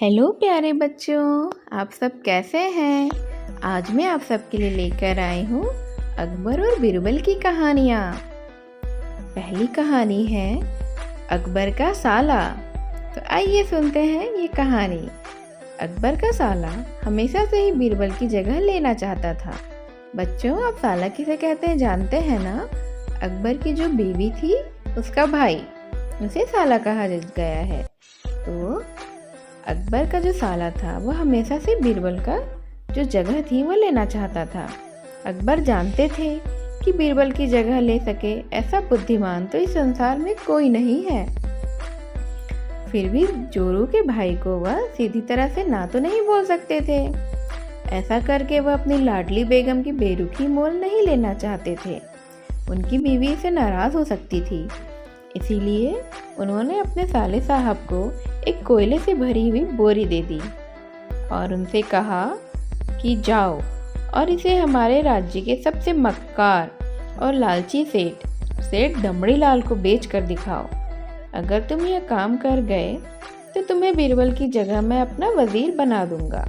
Hello प्यारे बच्चों, आप सब कैसे हैं। आज मैं आप सबके लिए लेकर आई हूँ अकबर और बिरबल की कहानियाँ। पहली कहानी है अकबर का साला। तो आइए सुनते हैं ये कहानी। अकबर का साला हमेशा से ही बिरबल की जगह लेना चाहता था। बच्चों, आप साला किसे कहते हैं जानते हैं ना। अकबर की जो बीवी थी उसका भाई, उसे साला कहा गया है। तो अकबर का जो साला था वह हमेशा से बिरबल का जो जगह थी वो लेना चाहता था। अकबर जानते थे कि बिरबल की जगह ले सके ऐसा बुद्धिमान तो इस संसार में कोई नहीं है। फिर भी जोरू के भाई को वह सीधी तरह से ना तो नहीं बोल सकते थे। ऐसा करके वह अपनी लाडली बेगम की बेरुखी मोल नहीं लेना चाहते थे। उनकी बीवी से नाराज हो सकती थी। इसीलिए उन्होंने अपने साले साहब को एक कोयले से भरी हुई बोरी दे दी और उनसे कहा कि जाओ और इसे हमारे राज्य के सबसे मक्कार और लालची सेठ दमड़ी लाल को बेच कर दिखाओ। अगर तुम यह काम कर गए तो तुम्हें बिरबल की जगह मैं अपना वजीर बना दूंगा।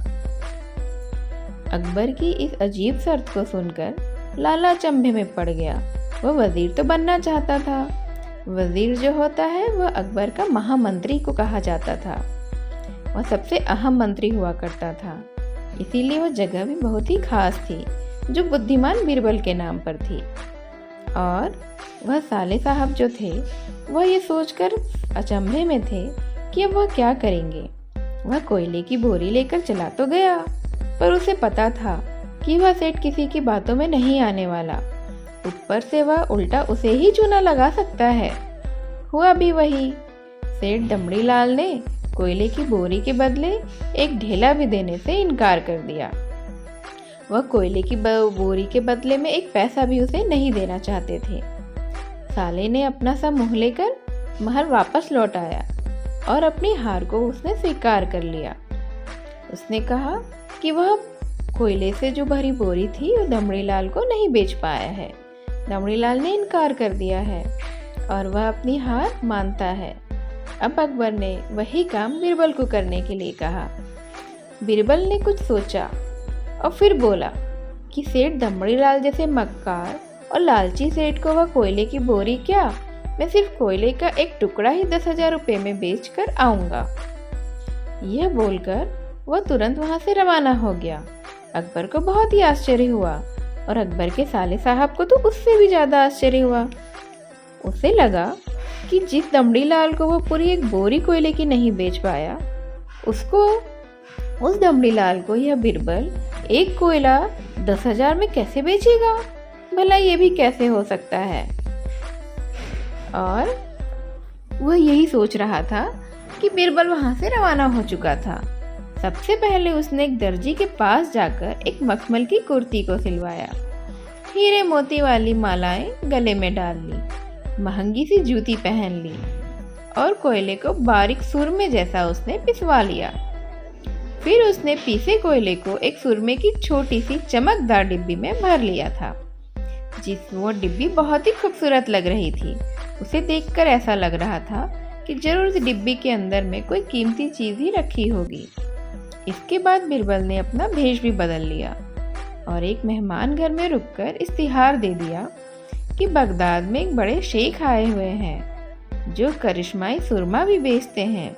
अकबर की इस अजीब शर्त को सुनकर लाला चंभे में पड़ गया। वह वजीर तो बनना चाहता था। वजीर जो होता है वह अकबर का महामंत्री को कहा जाता था। वह सबसे अहम मंत्री हुआ करता था। इसीलिए वह जगह भी बहुत ही खास थी जो बुद्धिमान बिरबल के नाम पर थी। और वह साले साहब जो थे वह ये सोचकर अचंभे में थे कि अब वह क्या करेंगे। वह कोयले की बोरी लेकर चला तो गया, पर उसे पता था कि वह सेठ किसी की बातों में नहीं आने वाला। ऊपर से वह उल्टा उसे ही चूना लगा सकता है। हुआ भी वही। सेठ दमड़ी लाल ने कोयले की बोरी के बदले एक ढेला भी देने से इनकार कर दिया। वह कोयले की बोरी के बदले में एक पैसा भी उसे नहीं देना चाहते थे। साले ने अपना सा मुंह लेकर महल वापस लौट आया और अपनी हार को उसने स्वीकार कर लिया। उसने कहा कि वह कोयले से जो भरी बोरी थी वो दमड़ी लाल को नहीं बेच पाया है। दमड़ी लाल ने इनकार कर दिया है और वह अपनी हार मानता है। अब अकबर ने वही काम बिरबल को करने के लिए कहा। बिरबल ने कुछ सोचा और फिर बोला कि सेठ दमड़ी लाल जैसे मक्कार और लालची सेठ को वह कोयले की बोरी क्या, मैं सिर्फ कोयले का एक टुकड़ा ही 10,000 रुपये में बेच कर आऊंगा। यह बोलकर वह तुरंत वहां से रवाना हो गया। अकबर को बहुत ही आश्चर्य हुआ और अकबर के साले साहब को तो उससे भी ज्यादा आश्चर्य हुआ। उसे लगा कि जिस दमड़ी लाल को वो पूरी एक बोरी कोयले की नहीं बेच पाया, उस दमड़ी लाल को यह बिरबल एक कोयला 10,000 में कैसे बेचेगा। भला ये भी कैसे हो सकता है। और वह यही सोच रहा था कि बिरबल वहां से रवाना हो चुका था। सबसे पहले उसने एक दर्जी के पास जाकर एक मखमल की कुर्ती को सिलवाया, हीरे मोती वाली मालाएं गले में डाल ली, महंगी सी जूती पहन ली और कोयले को बारीक सुरमे जैसा उसने पिसवा लिया। फिर उसने पीसे कोयले को एक सुरमे की छोटी सी चमकदार डिब्बी में भर लिया था। वो डिब्बी बहुत ही खूबसूरत लग रही थी। उसे देखकर ऐसा लग रहा था कि जरूर इस डिब्बी के अंदर में कोई कीमती चीज ही रखी होगी। इसके बाद बिरबल ने अपना भेष भी बदल लिया और एक मेहमान घर में रुककर इश्तिहार दे दिया कि बगदाद में एक बड़े शेख आए हुए हैं जो करिश्माई सुरमा भी बेचते हैं,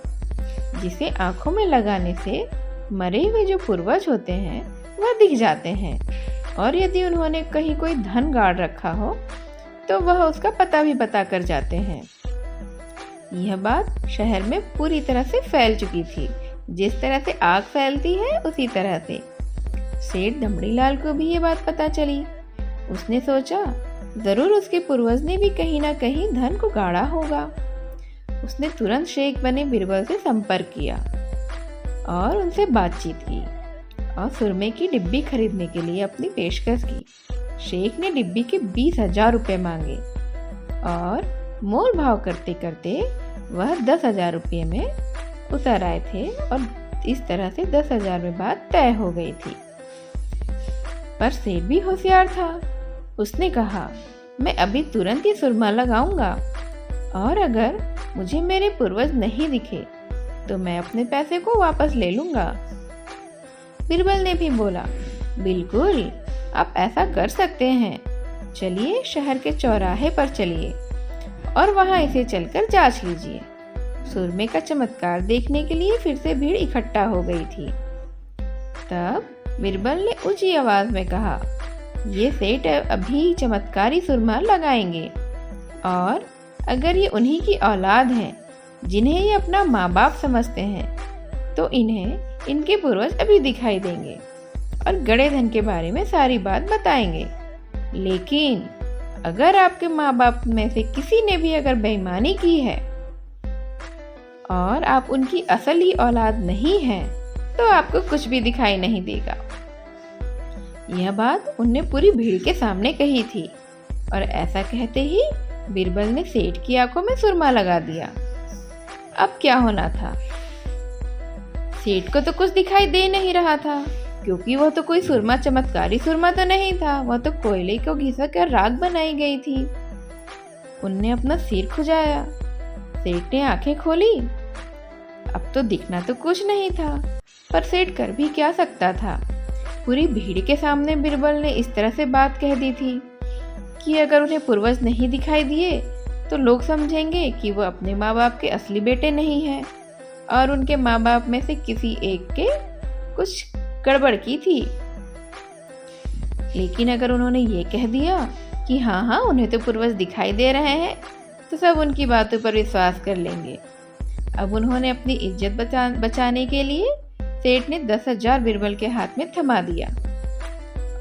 जिसे आंखों में लगाने से मरे हुए जो पूर्वज होते हैं वह दिख जाते हैं और यदि उन्होंने कहीं कोई धन गाड़ रखा हो तो वह उसका पता भी बता कर जाते हैं। यह बात शहर में पूरी तरह से फैल चुकी थी। जिस तरह से आग फैलती है उसी तरह से सेठ दमड़ी लाल को भी ये बात पता चली। उसने सोचा जरूर उसके पूर्वज ने भी कहीं ना कहीं धन को गाड़ा होगा। उसने तुरंत शेख बने बिरबल से संपर्क किया और उनसे बातचीत की और सुरमे की डिब्बी खरीदने के लिए अपनी पेशकश की। शेख ने डिब्बी के 20,000 रुपये मांगे और मोल भाव करते करते वह 10,000 रुपये में उतर आए थे और इस तरह से 10,000 में बात तय हो गई थी। पर सेठ भी होशियार था। उसने कहा, मैं अभी तुरंत ही सुरमा लगाऊंगा और अगर मुझे मेरे पूर्वज नहीं दिखे तो मैं अपने पैसे को वापस ले लूँगा। बीरबल ने भी बोला, बिल्कुल, आप ऐसा कर सकते हैं। चलिए शहर के चौराहे पर चलिए और वहाँ इसे चलकर जांच लीजिए। सुरमे का चमत्कार देखने के लिए फिर से भीड़ इकट्ठा हो गई थी। तब बीरबल ने ऊंची आवाज में कहा, ये सेठ अभी चमत्कारी सुरमा लगाएंगे और अगर ये उन्हीं की औलाद हैं जिन्हें ये अपना माँ बाप समझते हैं तो इन्हें इनके पूर्वज अभी दिखाई देंगे और गड़े धन के बारे में सारी बात बताएंगे। लेकिन अगर आपके माँ बाप में से किसी ने भी अगर बेईमानी की है और आप उनकी असली औलाद नहीं हैं तो आपको कुछ भी दिखाई नहीं देगा। यह बात उनने पूरी भीड़ के सामने कही थी और ऐसा कहते ही बीरबल ने सेठ की आंखों में सुरमा लगा दिया। अब क्या होना था? सेठ को तो कुछ दिखाई दे नहीं रहा था क्योंकि वह तो कोई सुरमा चमत्कारी सुरमा तो नहीं था, वह तो कोयले को घिसा कर राख बनाई गई थी। उनने अपना सिर खुजाया। सेठ ने आंखें खोली। अब तो दिखना तो कुछ नहीं था, पर सेठ कर भी क्या सकता था। पूरी भीड़ के सामने बीरबल ने इस तरह से बात कह दी थी कि अगर उन्हें पूर्वज नहीं दिखाई दिए तो लोग समझेंगे कि वो अपने माँ बाप के असली बेटे नहीं हैं और उनके माँ बाप में से किसी एक के कुछ गड़बड़ की थी। लेकिन अगर उन्होंने ये कह दिया कि हाँ उन्हें तो पूर्वज दिखाई दे रहे हैं तो सब उनकी बातों पर विश्वास कर लेंगे। अब उन्होंने अपनी इज्जत बचाने के लिए सेठ ने 10,000 बीरबल के हाथ में थमा दिया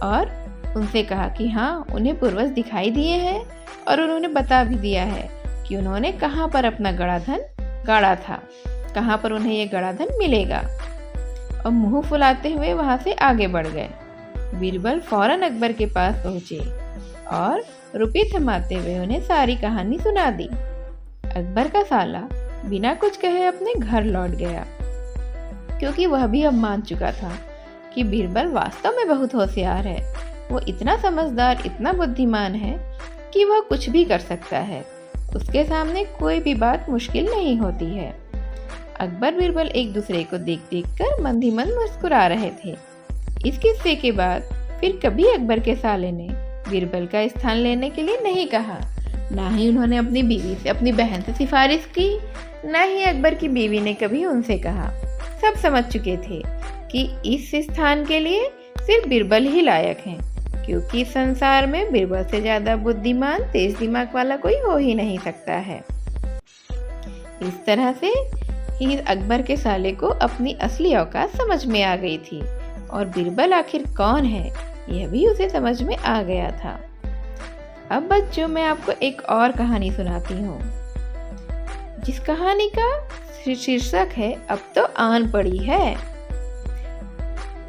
और उनसे कहा कि हाँ उन्हें पूर्वज दिखाई दिए हैं और उन्होंने बता भी दिया है कि उन्होंने कहाँ पर अपना गड़ा धन गाड़ा था, कहाँ पर उन्हें ये गड़ा धन मिलेगा। और मुंह फुलाते हुए वहां से आगे बढ़ गए। बीरबल फौरन अकबर के पास पहुंचे और रुपये थमाते हुए उन्हें सारी कहानी सुना दी। अकबर का साला बिना कुछ कहे अपने घर लौट गया क्योंकि वह भी अब मान चुका था कि बीरबल वास्तव में बहुत होशियार है। वो इतना समझदार, इतना बुद्धिमान है कि वह कुछ भी कर सकता है। उसके सामने कोई भी बात मुश्किल नहीं होती है। अकबर बीरबल एक दूसरे को देख देख कर मंद ही मंद मुस्कुरा रहे थे। इस किस्से के बाद फिर कभी अकबर के साले ने बीरबल का स्थान लेने के लिए नहीं कहा। ना ही उन्होंने अपनी बीवी से, अपनी बहन से सिफारिश की, ना ही अकबर की बीवी ने कभी उनसे कहा। सब समझ चुके थे कि इस स्थान के लिए सिर्फ बीरबल ही लायक हैं क्योंकि संसार में बीरबल से ज्यादा बुद्धिमान, तेज दिमाग वाला कोई हो ही नहीं सकता है। इस तरह से ही अकबर के साले को अपनी असली औकात समझ में आ गई थी और बीरबल आखिर कौन है यह भी उसे समझ में आ गया था। अब बच्चों मैं आपको एक और कहानी सुनाती हूँ जिस कहानी का शीर्षक है अब तो आन पड़ी है।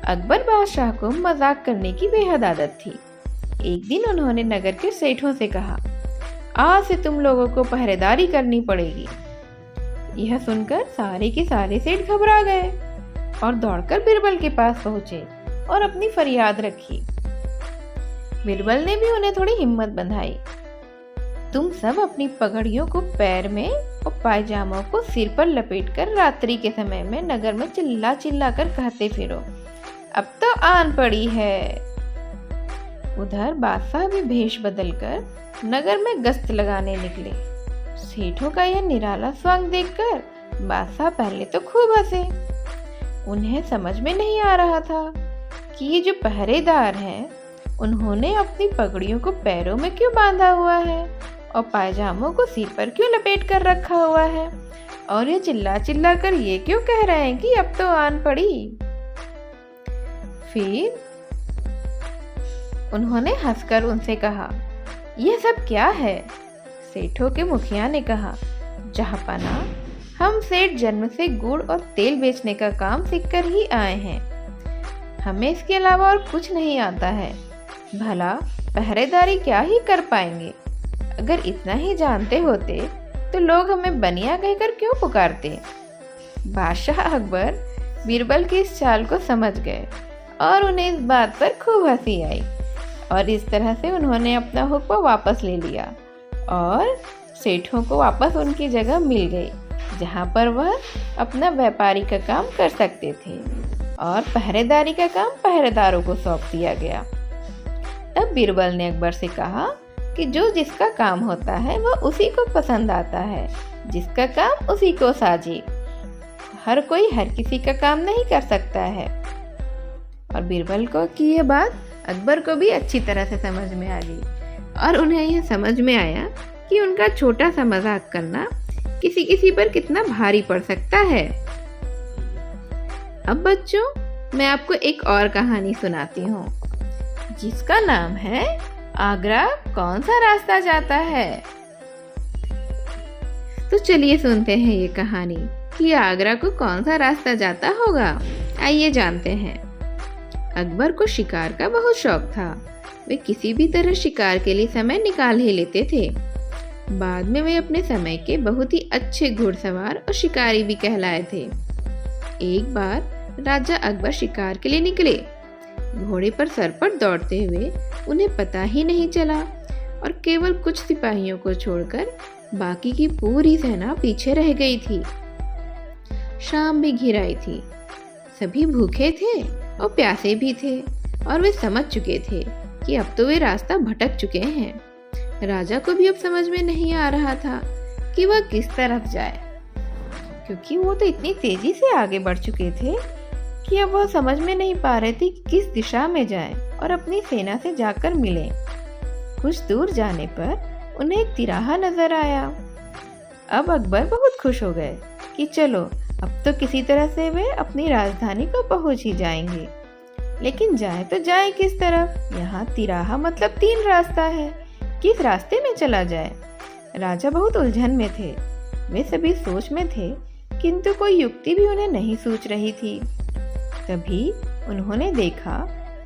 अकबर बादशाह को मजाक करने की बेहद आदत थी। एक दिन उन्होंने नगर के सेठों से कहा, आज से तुम लोगों को पहरेदारी करनी पड़ेगी। यह सुनकर सारे के सारे सेठ घबरा गए और दौड़कर बीरबल के पास पहुंचे और अपनी फरियाद रखी। बीरबल ने भी उन्हें थोड़ी हिम्मत बंधाई। तुम सब अपनी पगड़ियों को पैर में और पायजामों को सिर पर लपेटकर रात्रि के समय में नगर में चिल्ला चिल्ला कर कहते फिरो, अब तो आन पड़ी है। उधर बादशाह भी भेष बदलकर नगर में गश्त लगाने निकले। सेठों का यह निराला स्वांग देखकर बादशाह पहले तो खूब हंसे। उन्हें समझ में नहीं आ रहा था कि ये जो पहरेदार हैं उन्होंने अपनी पगड़ियों को पैरों में क्यों बांधा हुआ है और पायजामों को सिर पर क्यों लपेट कर रखा हुआ है और ये चिल्ला चिल्ला कर ये क्यों कह रहे हैं कि अब तो आन पड़ी। फिर उन्होंने हंसकर उनसे कहा, यह सब क्या है? सेठों के मुखिया ने कहा, जहाँपना हम सेठ जन्म से गुड़ और तेल बेचने का काम सीखकर ही आए हैं। हमें इसके अलावा और कुछ नहीं आता है। भला पहरेदारी क्या ही कर पाएंगे? अगर इतना ही जानते होते तो लोग हमें बनिया कहकर क्यों पुकारते? बादशाह अकबर बीरबल की इस चाल को समझ गए और उन्हें इस बात पर खूब हंसी आई और इस तरह से उन्होंने अपना हुक्म वापस ले लिया और सेठों को वापस उनकी जगह मिल गई जहाँ पर वह अपना व्यापारी का काम कर सकते थे और पहरेदारी का काम पहरेदारों को सौंप दिया गया। तब बीरबल ने अकबर से कहा कि जो जिसका काम होता है वह उसी को पसंद आता है, जिसका काम उसी को साजे। हर कोई हर किसी का काम नहीं कर सकता है। और बीरबल को की यह बात अकबर को भी अच्छी तरह से समझ में आ गई और उन्हें यह समझ में आया कि उनका छोटा सा मजाक करना किसी किसी पर कितना भारी पड़ सकता है। अब बच्चों, मैं आपको एक और कहानी सुनाती हूँ जिसका नाम है आगरा कौन सा रास्ता जाता है। तो चलिए सुनते हैं ये कहानी कि आगरा को कौन सा रास्ता जाता होगा। आइए जानते हैं। अकबर को शिकार का बहुत शौक था। वे किसी भी तरह शिकार के लिए समय निकाल ही लेते थे। बाद में वे अपने समय के बहुत ही अच्छे घुड़सवार और शिकारी भी कहलाए थे। एक बार राजा अकबर शिकार के लिए निकले। घोड़े पर सरपट दौड़ते हुए उन्हें पता ही नहीं चला और केवल कुछ सिपाहियों को छोड़कर बाकी की पूरी सेना पीछे रह गई थी। शाम भी घिर आई थी। सभी भूखे थे और प्यासे भी थे और वे समझ चुके थे कि अब तो वे रास्ता भटक चुके हैं। राजा को भी अब समझ में नहीं आ रहा था कि वह किस तरफ जाए, क्योंकि वो तो इतनी तेजी से आगे बढ़ चुके थे कि अब वह समझ में नहीं पा रहे थे कि किस दिशा में जाएं और अपनी सेना से जाकर मिलें। कुछ दूर जाने पर उन्हें एक तिराहा नजर आया। अब अकबर बहुत खुश हो गए कि चलो अब तो किसी तरह से वे अपनी राजधानी को पहुंच ही जाएंगे। लेकिन जाए तो जाए किस तरफ? यहाँ तिराहा मतलब 3 रास्ता है, किस रास्ते में चला जाए? राजा बहुत उलझन में थे। वे सभी सोच में थे, किंतु कोई युक्ति भी उन्हें नहीं सूझ रही थी। तभी उन्होंने देखा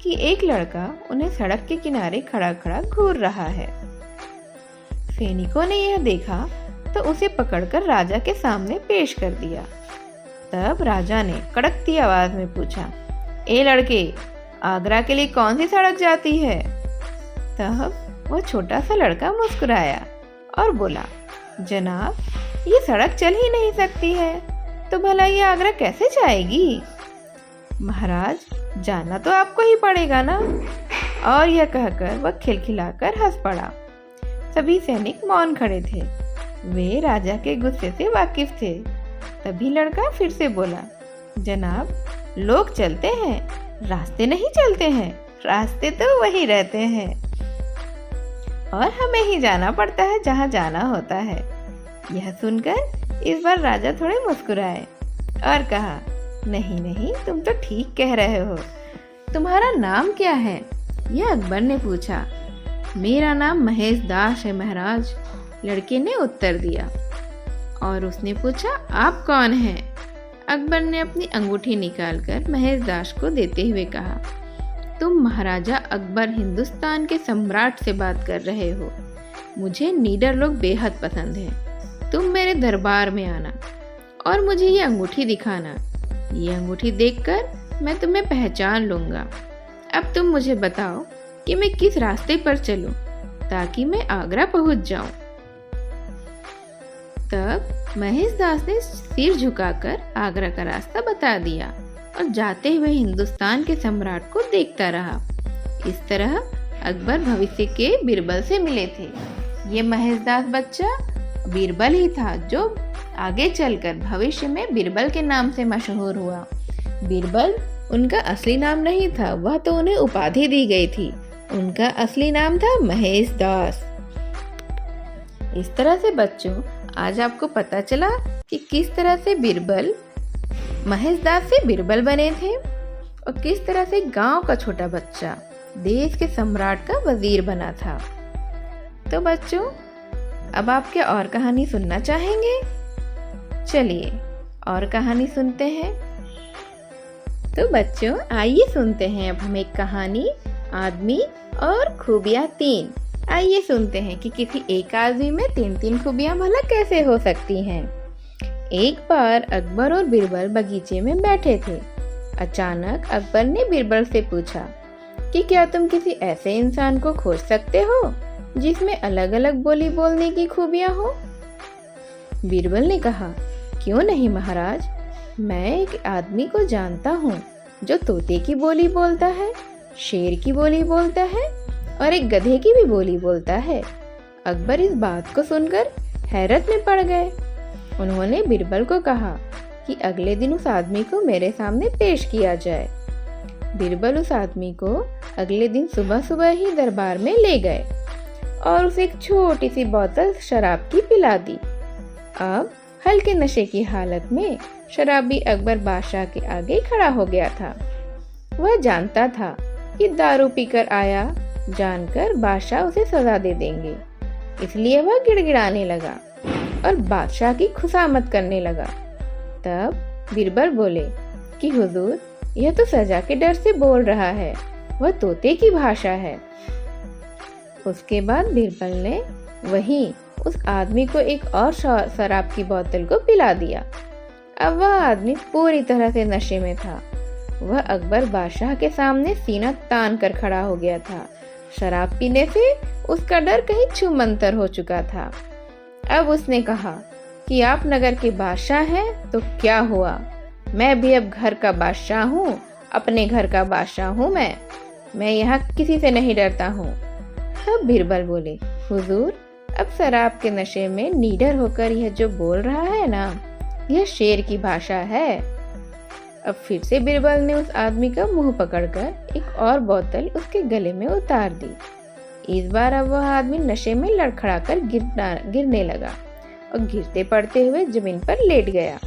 कि एक लड़का उन्हें सड़क के किनारे खड़ा खड़ा घूर रहा है। सैनिकों ने यह देखा तो उसे पकड़कर राजा के सामने पेश कर दिया। तब राजा ने कड़कती आवाज में पूछा, ए लड़के, आगरा के लिए कौन सी सड़क जाती है? तब वह छोटा सा लड़का मुस्कुराया और बोला, जनाब, ये सड़क चल ही नहीं सकती है, तो भला ये आगरा कैसे जाएगी? महाराज, जाना तो आपको ही पड़ेगा ना। और यह कहकर वह खिलखिलाकर हंस पड़ा। सभी सैनिक मौन खड़े थे। वे राजा के गुस्से से वाकिफ थे। तभी लड़का फिर से बोला, जनाब, लोग चलते हैं, रास्ते नहीं चलते हैं। रास्ते तो वही रहते हैं और हमें ही जाना पड़ता है जहाँ जाना होता है। यह सुनकर इस बार राजा थोड़े मुस्कुराए और कहा, नहीं नहीं, तुम तो ठीक कह रहे हो। तुम्हारा नाम क्या है? यह अकबर ने पूछा। मेरा नाम महेश दास है महाराज, लड़के ने उत्तर दिया। और उसने पूछा, आप कौन हैं? अकबर ने अपनी अंगूठी निकालकर महेश दास को देते हुए कहा, तुम महाराजा अकबर हिंदुस्तान के सम्राट से बात कर रहे हो। मुझे नीडर लोग बेहद पसंद हैं। तुम मेरे दरबार में आना और मुझे ये अंगूठी दिखाना। ये अंगूठी देखकर मैं तुम्हें पहचान लूंगा। अब तुम मुझे बताओ कि मैं किस रास्ते पर चलूं ताकि मैं आगरा पहुंच जाऊं। तब महेश दास ने सिर झुकाकर आगरा का रास्ता बता दिया और जाते हुए हिंदुस्तान के सम्राट को देखता रहा। इस तरह अकबर भविष्य के बीरबल से मिले थे। ये महेश दास बच्चा बीरबल ही था जो आगे चलकर भविष्य में बीरबल के नाम से मशहूर हुआ। बीरबल उनका असली नाम नहीं था, वह तो उन्हें उपाधि दी गई थी। उनका असली नाम था महेश दास। इस तरह से बच्चों, आज आपको पता चला कि किस तरह से बीरबल महेश दास से बीरबल बने थे और किस तरह से गांव का छोटा बच्चा देश के सम्राट का वजीर बना था। तो बच्चों, अब आप क्या और कहानी सुनना चाहेंगे? चलिए और कहानी सुनते हैं। तो बच्चों, आइए सुनते हैं अब हम एक कहानी, आदमी और खूबियाँ 3। आइए सुनते हैं कि किसी एक आदमी में 3 खूबियाँ भला कैसे हो सकती हैं। एक बार अकबर और बीरबल बगीचे में बैठे थे। अचानक अकबर ने बीरबल से पूछा कि क्या तुम किसी ऐसे इंसान को खोज सकते हो जिसमें अलग अलग बोली बोलने की खूबियाँ हो? बीरबल ने कहा, क्यों नहीं महाराज, मैं एक आदमी को जानता हूँ जो तोते की बोली बोलता है, शेर की बोली बोलता है और एक गधे की भी बोली बोलता है। अकबर इस बात को सुनकर हैरत में पड़ गए। उन्होंने बीरबल को कहा कि अगले दिन उस आदमी को मेरे सामने पेश किया जाए। बीरबल उस आदमी को अगले दिन सुबह सुबह ही दरबार में ले गए और उसे एक छोटी सी बोतल शराब की पिला दी। अब हल्के नशे की हालत में शराबी अकबर बादशाह के आगे खड़ा हो गया था। वह जानता था कि दारू पीकर आया जानकर बादशाह उसे सजा दे देंगे, इसलिए वह गिड़गिड़ाने लगा और बादशाह की खुशामद करने लगा। तब बीरबल बोले कि हुजूर, यह तो सजा के डर से बोल रहा है, वह तोते की भाषा है। उसके बाद बीरबल ने वहीं उस आदमी को एक और शराब की बोतल को पिला दिया। अब वह आदमी पूरी तरह से नशे में था। वह अकबर बादशाह के सामने सीना तान कर खड़ा हो गया था। शराब पीने से उसका डर कहीं छूमंतर हो चुका था। अब उसने कहा कि आप नगर के बादशाह हैं तो क्या हुआ, मैं भी अब घर का बादशाह हूँ, अपने घर का बादशाह हूँ मैं यहाँ किसी से नहीं डरता हूँ। तब बीरबल बोले, हुजूर, अब शराब के नशे में नीडर होकर यह जो बोल रहा है ना, यह शेर की भाषा है। अब फिर से बीरबल ने उस आदमी का मुंह पकड़कर एक और बोतल उसके गले में उतार दी। इस बार अब वह आदमी नशे में लड़खड़ाकर गिरने लगा और गिरते पड़ते हुए जमीन पर लेट गया।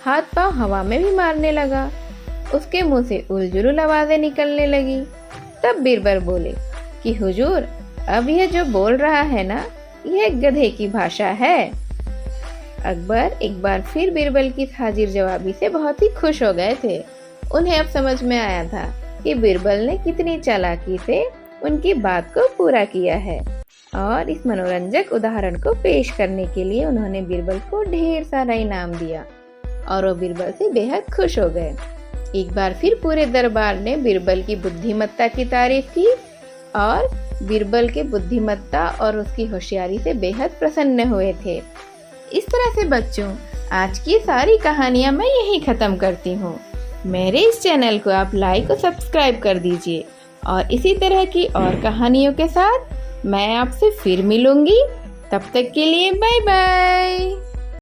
हाथ पांव हवा में भी मारने लगा। उसके मुंह से उलझुल आवाजें निकलने लगी। तब बीरबल बोले कि हुजूर, अब यह जो बोल रहा है ना, यह गधे की भाषा है। अकबर एक बार फिर बीरबल की हाजिर जवाबी से बहुत ही खुश हो गए थे। उन्हें अब समझ में आया था कि बीरबल ने कितनी चालाकी से उनकी बात को पूरा किया है और इस मनोरंजक उदाहरण को पेश करने के लिए उन्होंने बीरबल को ढेर सारा इनाम दिया और वो बीरबल से बेहद खुश हो गए। एक बार फिर पूरे दरबार ने बीरबल की बुद्धिमत्ता की तारीफ की और बीरबल के बुद्धिमत्ता और उसकी होशियारी से बेहद प्रसन्न हुए थे। इस तरह से बच्चों, आज की सारी कहानियाँ मैं यहीं ख़त्म करती हूँ। मेरे इस चैनल को आप लाइक और सब्सक्राइब कर दीजिए और इसी तरह की और कहानियों के साथ मैं आपसे फिर मिलूंगी। तब तक के लिए बाय बाय।